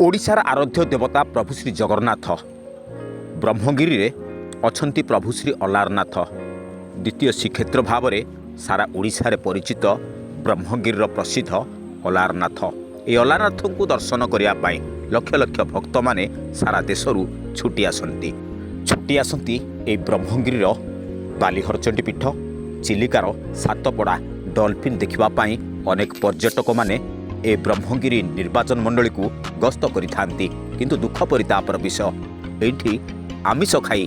ओडिशार आराध्य देवता प्रभु श्री जगन्नाथ ब्रह्मगिरी रे अछंती प्रभु श्री अलारनाथ द्वितीय श्रीक्षेत्र भाव में सारा ओडिशा रे परिचित ब्रह्मगिरी प्रसिद्ध अलारनाथ। ये अलारनाथ को दर्शन करने लक्ष लक्ष भक्त माने सारा देशरू छुट्टी आसती ए ब्रह्मगिरी बालीहरचंडी पीठ चिलिकार सातपड़ा डॉल्फिन देखिबापाई अनेक पर्यटक माने ए ब्रह्मगिरी निर्वाचन मंडली को गस्त करिथांती। किंतु दुख परितापर विषय एठी आमिष खाई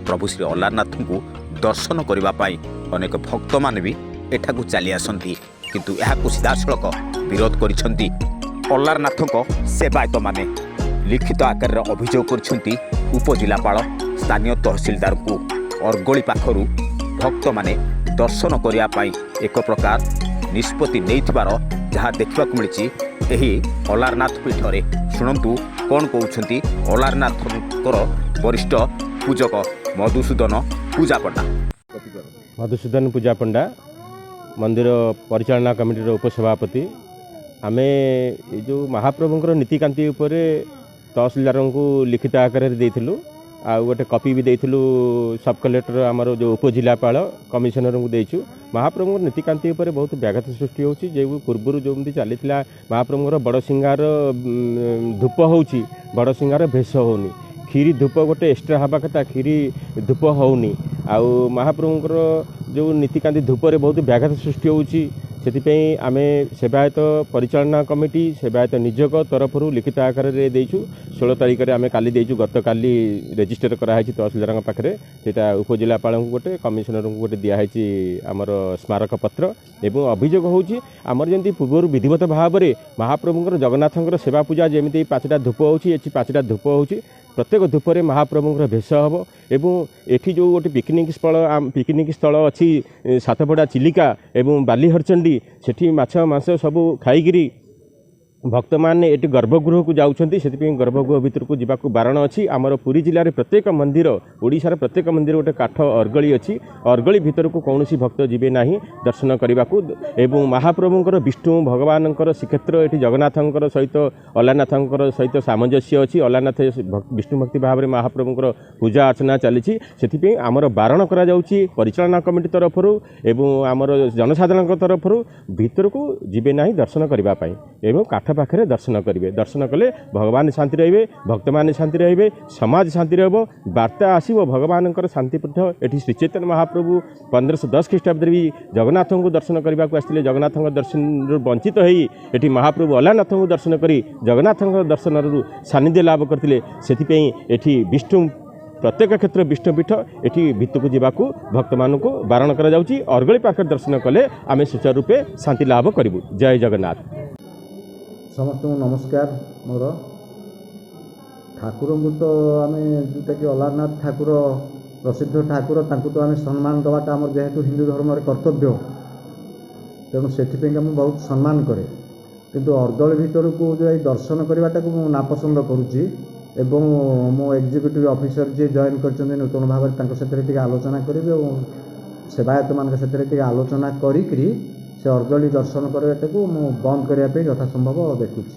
प्रभु श्री अलारनाथ को दर्शन करने अनेक भक्त माने भी एठाकू चली आसती। किंतु एहाकू सीधासलख विरोध करिसेंती अलारनाथ सेवायत माने लिखित आकार अभियोग करछंती उपजिलापाल स्थानीय तहसीलदार को अर्गोली पाखरु भक्त माने दर्शन करने एक प्रकार निष्पत्ति नैथिबार जहाँ देखा मिली एही अलारनाथ पीठरे। शुणु कौन कहते अलारनाथ वरिष्ठ पूजक मधुसूदन पूजा पंडा। मधुसूदन पूजा पंडा मंदिर परिचालना कमिटी उपसभापति। आमे जो महाप्रभुंर नीतिकांति उपरे तहसीलदार को लिखित आकार देइथिलु आ गोटे कॉपी भी देइथिलु सब कलेक्टर आमर जो उपजिलापाल कमिशनर को देइछु। महाप्रभु नीतिकांति उपरे बहुत व्याघात सृष्टि होछि। जे पूर्व जमी चली महाप्रभुर बड़ सिंगार धूप होछि बड़ सिंगार भेष होनी खीरी धूप गोटे एक्सट्रा हवा कथा खीरी धूप होनी आउ महाप्रभुर जो नीतिकांति धूप बहुत व्याघात सृष्टि होछि। से आमे सेवायत परिचालना कमिटी सेवायत निजोग तरफ लिखित आकार में देचु 16 तारिख में आमे काली देचु। गत काली रेजिस्टर कराई तहसीलदार पाखे सेटा उपजिलापाल को गोटे कमिशनर को गोटे दिखाई आमर स्मारक पत्र एवं अभियोग होची आमर जमी पूर्व विधिवत भाव में महाप्रभुंर जगन्नाथंकर सेवा पूजा जमी 5टा धूप होची 5टा धूप होची प्रत्येक धूपरे महाप्रभुंर भेष हम एवं एठी जो गोटे पिकनिक स्थल अच्छी सातपड़ा चिलिका एवं बालीहरचंडी सेठी माछ मांस सब खाईगिरी भक्त मैंने ये गर्भगृह को जाऊँगी से गर्भगृह भितर को जावाक बारण अच्छी। आमर पुरी जिले में प्रत्येक मंदिर ओडिशार प्रत्येक मंदिर गोटे काठ अर्गली अच्छी अर्गली भितर को कौन भक्त जीवे ना दर्शन करने को एवं महाप्रभुंर विष्णु भगवान श्रीक्षेत्र ये जगन्नाथंकर सहित अलारनाथंकर सहित सामंजस्य अच्छी। अलारनाथ विष्णु भक्ति भाव में महाप्रभुंर पूजा अर्चना चली आमर बारण करा परिचालना कमिटी तरफ एवं आमर जनसाधारण तरफ भितर को जीवे ना दर्शन करने एवं काठ पाखे दर्शन करेंगे। दर्शन कले भगवान शांति रे भक्त मैंने शांति रे समाज शांति रह वार्ता आसो भगवान शांतिपीठ ये श्री चैतन्य महाप्रभु 1510 ख्रीष्टाब्द भी जगन्नाथ को दर्शन करने को आसते जगन्नाथ दर्शन वंचित होती महाप्रभु अलारनाथ को दर्शन कर जगन्नाथ दर्शन सानिध्य लाभ करते से विष्णु प्रत्येक क्षेत्र विष्णुपीठ ये भितर को जावाक भक्त मान को बारण करा अर्गली पाखे दर्शन कले आम सुचारू रूपे शांति लाभ करूँ। जय जगन्नाथ। समस्त नमस्कार। मोर ठाकुर को तो आम जोटा कि अलारनाथ ठाकुर प्रसिद्ध ठाकुर तांको तो आम सम्मान दवाटा आम जेहेतु हिंदू धर्म कर्तव्य तेणु से बहुत सम्मान करे किंतु अर्दल भितर को जो दर्शन करवाटा को नापसंद करुच्ची एवं मो एग्जीक्यूटिव ऑफिसर जी जॉइन कर नूतन भाव में आलोचना करी और सेवायत मान आलोचना करी से अर्गली दर्शन करवाटा को बंद करने यथासंभव देखुची।